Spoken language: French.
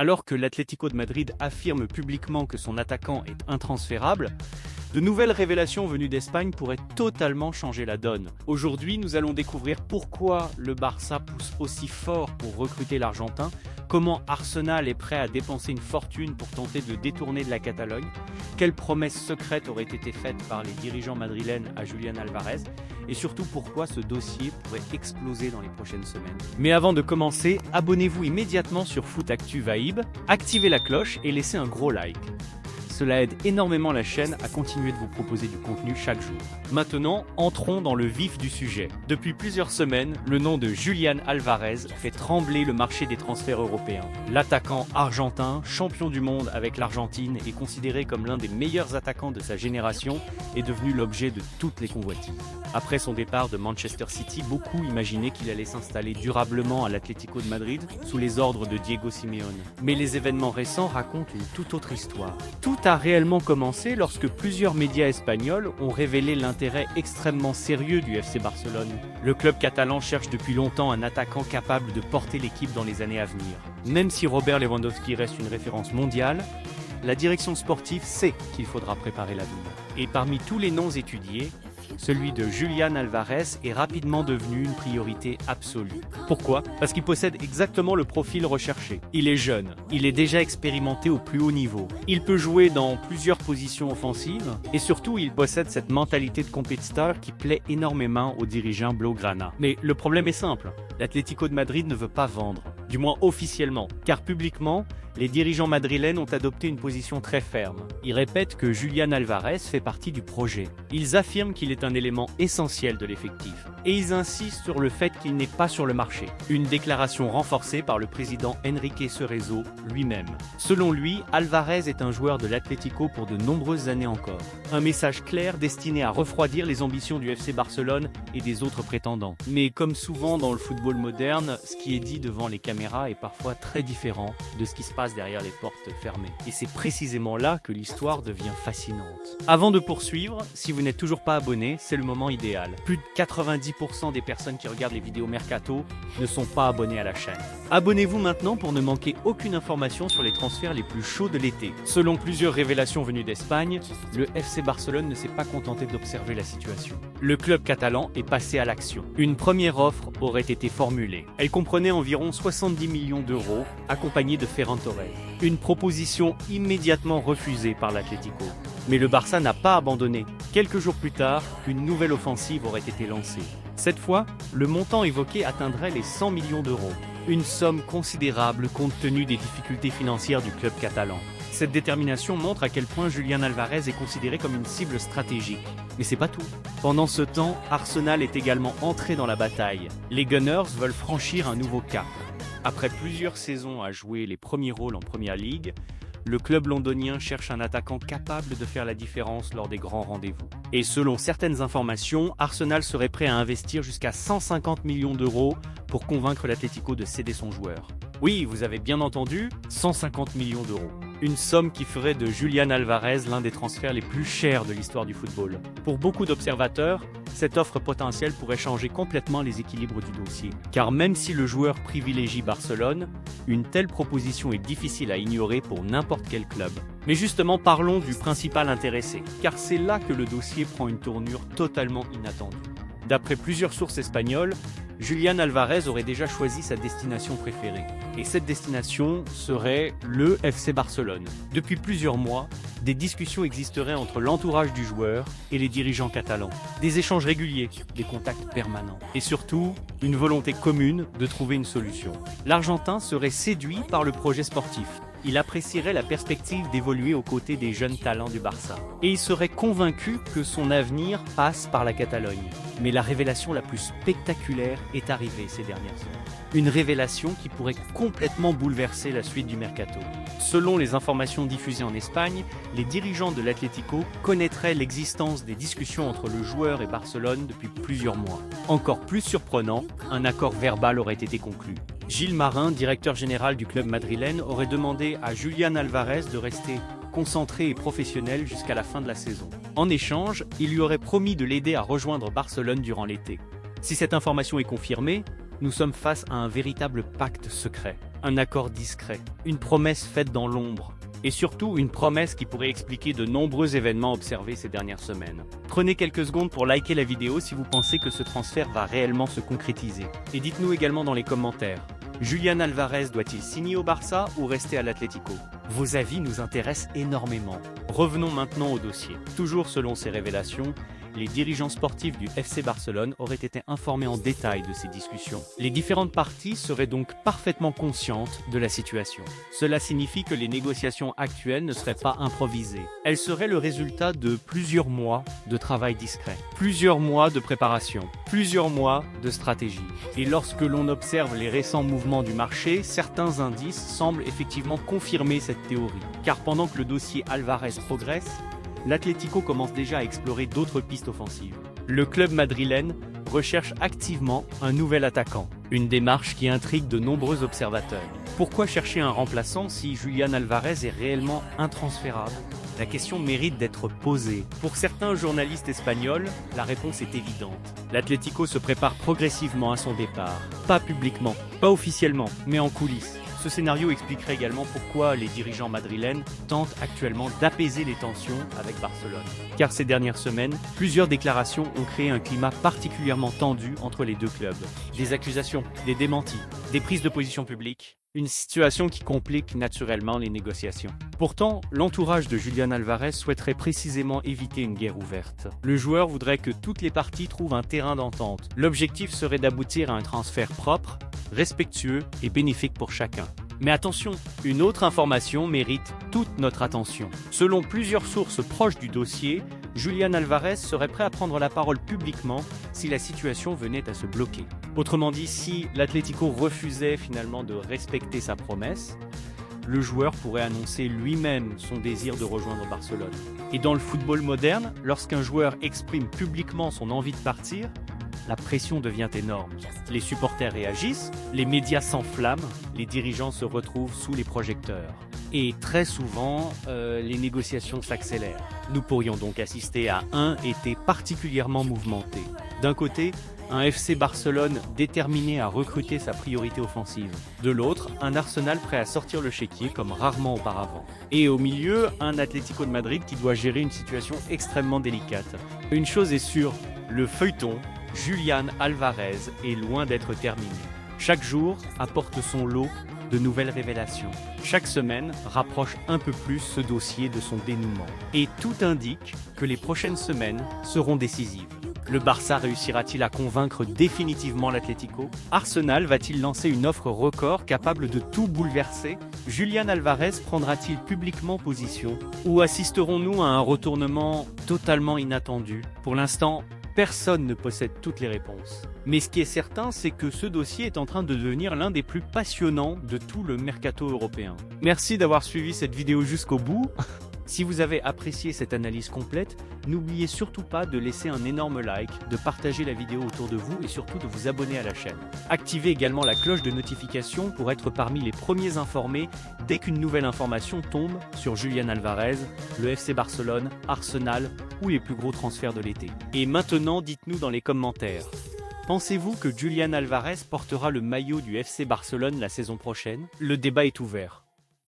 Alors que l'Atlético de Madrid affirme publiquement que son attaquant est intransférable, de nouvelles révélations venues d'Espagne pourraient totalement changer la donne. Aujourd'hui, nous allons découvrir pourquoi le Barça pousse aussi fort pour recruter l'Argentin, comment Arsenal est prêt à dépenser une fortune pour tenter de détourner de la Catalogne, quelles promesses secrètes auraient été faites par les dirigeants madrilènes à Julián Álvarez, et surtout pourquoi ce dossier pourrait exploser dans les prochaines semaines. Mais avant de commencer, abonnez-vous immédiatement sur Foot Actu Vibe, activez la cloche et laissez un gros like. Cela aide énormément la chaîne à continuer de vous proposer du contenu chaque jour. Maintenant, entrons dans le vif du sujet. Depuis plusieurs semaines, le nom de Julián Álvarez fait trembler le marché des transferts européens. L'attaquant argentin, champion du monde avec l'Argentine et considéré comme l'un des meilleurs attaquants de sa génération, est devenu l'objet de toutes les convoitises. Après son départ de Manchester City, beaucoup imaginaient qu'il allait s'installer durablement à l'Atlético de Madrid sous les ordres de Diego Simeone. Mais les événements récents racontent une toute autre histoire. Tout a réellement commencé lorsque plusieurs médias espagnols ont révélé l'intérêt extrêmement sérieux du FC Barcelone. Le club catalan cherche depuis longtemps un attaquant capable de porter l'équipe dans les années à venir. Même si Robert Lewandowski reste une référence mondiale, la direction sportive sait qu'il faudra préparer l'avenir. Et parmi tous les noms étudiés, celui de Julián Álvarez est rapidement devenu une priorité absolue. Pourquoi? Parce qu'il possède exactement le profil recherché. Il est jeune, il est déjà expérimenté au plus haut niveau, il peut jouer dans plusieurs positions offensives et surtout il possède cette mentalité de compétiteur qui plaît énormément aux dirigeants blaugrana. Mais le problème est simple, l'Atlético de Madrid ne veut pas vendre, du moins officiellement, car publiquement, les dirigeants madrilènes ont adopté une position très ferme. Ils répètent que Julián Álvarez fait partie du projet. Ils affirment qu'il est un élément essentiel de l'effectif. Et ils insistent sur le fait qu'il n'est pas sur le marché. Une déclaration renforcée par le président Enrique Cerezo lui-même. Selon lui, Álvarez est un joueur de l'Atlético pour de nombreuses années encore. Un message clair destiné à refroidir les ambitions du FC Barcelone et des autres prétendants. Mais comme souvent dans le football moderne, ce qui est dit devant les caméras est parfois très différent de ce qui se passe derrière les portes fermées. Et c'est précisément là que l'histoire devient fascinante. Avant de poursuivre, si vous n'êtes toujours pas abonné, c'est le moment idéal. Plus de 90% des personnes qui regardent les vidéos Mercato ne sont pas abonnées à la chaîne. Abonnez-vous maintenant pour ne manquer aucune information sur les transferts les plus chauds de l'été. Selon plusieurs révélations venues d'Espagne, le FC Barcelone ne s'est pas contenté d'observer la situation. Le club catalan est passé à l'action. Une première offre aurait été formulée. Elle comprenait environ 70 millions d'euros, accompagnée de Ferran Torres. Une proposition immédiatement refusée par l'Atlético. Mais le Barça n'a pas abandonné. Quelques jours plus tard, une nouvelle offensive aurait été lancée. Cette fois, le montant évoqué atteindrait les 100 millions d'euros. Une somme considérable compte tenu des difficultés financières du club catalan. Cette détermination montre à quel point Julián Álvarez est considéré comme une cible stratégique. Mais c'est pas tout. Pendant ce temps, Arsenal est également entré dans la bataille. Les Gunners veulent franchir un nouveau cap. Après plusieurs saisons à jouer les premiers rôles en Première Ligue, le club londonien cherche un attaquant capable de faire la différence lors des grands rendez-vous. Et selon certaines informations, Arsenal serait prêt à investir jusqu'à 150 millions d'euros pour convaincre l'Atlético de céder son joueur. Oui, vous avez bien entendu, 150 millions d'euros. Une somme qui ferait de Julián Álvarez l'un des transferts les plus chers de l'histoire du football. Pour beaucoup d'observateurs, cette offre potentielle pourrait changer complètement les équilibres du dossier. Car même si le joueur privilégie Barcelone, une telle proposition est difficile à ignorer pour n'importe quel club. Mais justement, parlons du principal intéressé, car c'est là que le dossier prend une tournure totalement inattendue. D'après plusieurs sources espagnoles, Julián Álvarez aurait déjà choisi sa destination préférée. Et cette destination serait le FC Barcelone. Depuis plusieurs mois, des discussions existeraient entre l'entourage du joueur et les dirigeants catalans. Des échanges réguliers, des contacts permanents. Et surtout, une volonté commune de trouver une solution. L'Argentin serait séduit par le projet sportif. Il apprécierait la perspective d'évoluer aux côtés des jeunes talents du Barça. Et il serait convaincu que son avenir passe par la Catalogne. Mais la révélation la plus spectaculaire est arrivée ces dernières heures. Une révélation qui pourrait complètement bouleverser la suite du mercato. Selon les informations diffusées en Espagne, les dirigeants de l'Atlético connaîtraient l'existence des discussions entre le joueur et Barcelone depuis plusieurs mois. Encore plus surprenant, un accord verbal aurait été conclu. Gilles Marin, directeur général du club madrilène, aurait demandé à Julián Álvarez de rester concentré et professionnel jusqu'à la fin de la saison. En échange, il lui aurait promis de l'aider à rejoindre Barcelone durant l'été. Si cette information est confirmée, nous sommes face à un véritable pacte secret. un accord discret, une promesse faite dans l'ombre, et surtout une promesse qui pourrait expliquer de nombreux événements observés ces dernières semaines. Prenez quelques secondes pour liker la vidéo si vous pensez que ce transfert va réellement se concrétiser. Et dites-nous également dans les commentaires, Julián Álvarez doit-il signer au Barça ou rester à l'Atlético? Vos avis nous intéressent énormément. Revenons maintenant au dossier. Toujours selon ces révélations, les dirigeants sportifs du FC Barcelone auraient été informés en détail de ces discussions. Les différentes parties seraient donc parfaitement conscientes de la situation. Cela signifie que les négociations actuelles ne seraient pas improvisées. Elles seraient le résultat de plusieurs mois de travail discret, plusieurs mois de préparation, plusieurs mois de stratégie. Et lorsque l'on observe les récents mouvements du marché, certains indices semblent effectivement confirmer cette théorie. Car pendant que le dossier Álvarez progresse, l'Atlético commence déjà à explorer d'autres pistes offensives. Le club madrilène recherche activement un nouvel attaquant, une démarche qui intrigue de nombreux observateurs. Pourquoi chercher un remplaçant si Julián Álvarez est réellement intransférable? La question mérite d'être posée. Pour certains journalistes espagnols, la réponse est évidente. L'Atlético se prépare progressivement à son départ. Pas publiquement, pas officiellement, mais en coulisses. Ce scénario expliquerait également pourquoi les dirigeants madrilènes tentent actuellement d'apaiser les tensions avec Barcelone. Car ces dernières semaines, plusieurs déclarations ont créé un climat particulièrement tendu entre les deux clubs. Des accusations, des démentis, des prises de position publiques. Une situation qui complique naturellement les négociations. Pourtant, l'entourage de Julián Álvarez souhaiterait précisément éviter une guerre ouverte. Le joueur voudrait que toutes les parties trouvent un terrain d'entente. L'objectif serait d'aboutir à un transfert propre, respectueux et bénéfique pour chacun. Mais attention, une autre information mérite toute notre attention. Selon plusieurs sources proches du dossier, Julián Álvarez serait prêt à prendre la parole publiquement si la situation venait à se bloquer. Autrement dit, si l'Atlético refusait finalement de respecter sa promesse, le joueur pourrait annoncer lui-même son désir de rejoindre Barcelone. Et dans le football moderne, lorsqu'un joueur exprime publiquement son envie de partir, la pression devient énorme. Les supporters réagissent, les médias s'enflamment, les dirigeants se retrouvent sous les projecteurs. Et très souvent, les négociations s'accélèrent. Nous pourrions donc assister à un été particulièrement mouvementé. D'un côté, un FC Barcelone déterminé à recruter sa priorité offensive. De l'autre, un Arsenal prêt à sortir le chéquier comme rarement auparavant. Et au milieu, un Atlético de Madrid qui doit gérer une situation extrêmement délicate. Une chose est sûre, le feuilleton Julián Álvarez est loin d'être terminé. Chaque jour apporte son lot de nouvelles révélations. Chaque semaine rapproche un peu plus ce dossier de son dénouement. Et tout indique que les prochaines semaines seront décisives. Le Barça réussira-t-il à convaincre définitivement l'Atlético? Arsenal va-t-il lancer une offre record capable de tout bouleverser? Julián Álvarez prendra-t-il publiquement position? Ou assisterons-nous à un retournement totalement inattendu? Pour l'instant, personne ne possède toutes les réponses. Mais ce qui est certain, c'est que ce dossier est en train de devenir l'un des plus passionnants de tout le mercato européen. Merci d'avoir suivi cette vidéo jusqu'au bout. Si vous avez apprécié cette analyse complète, n'oubliez surtout pas de laisser un énorme like, de partager la vidéo autour de vous et surtout de vous abonner à la chaîne. Activez également la cloche de notification pour être parmi les premiers informés dès qu'une nouvelle information tombe sur Julián Álvarez, le FC Barcelone, Arsenal ou les plus gros transferts de l'été. Et maintenant, dites-nous dans les commentaires. Pensez-vous que Julián Álvarez portera le maillot du FC Barcelone la saison prochaine? Le débat est ouvert.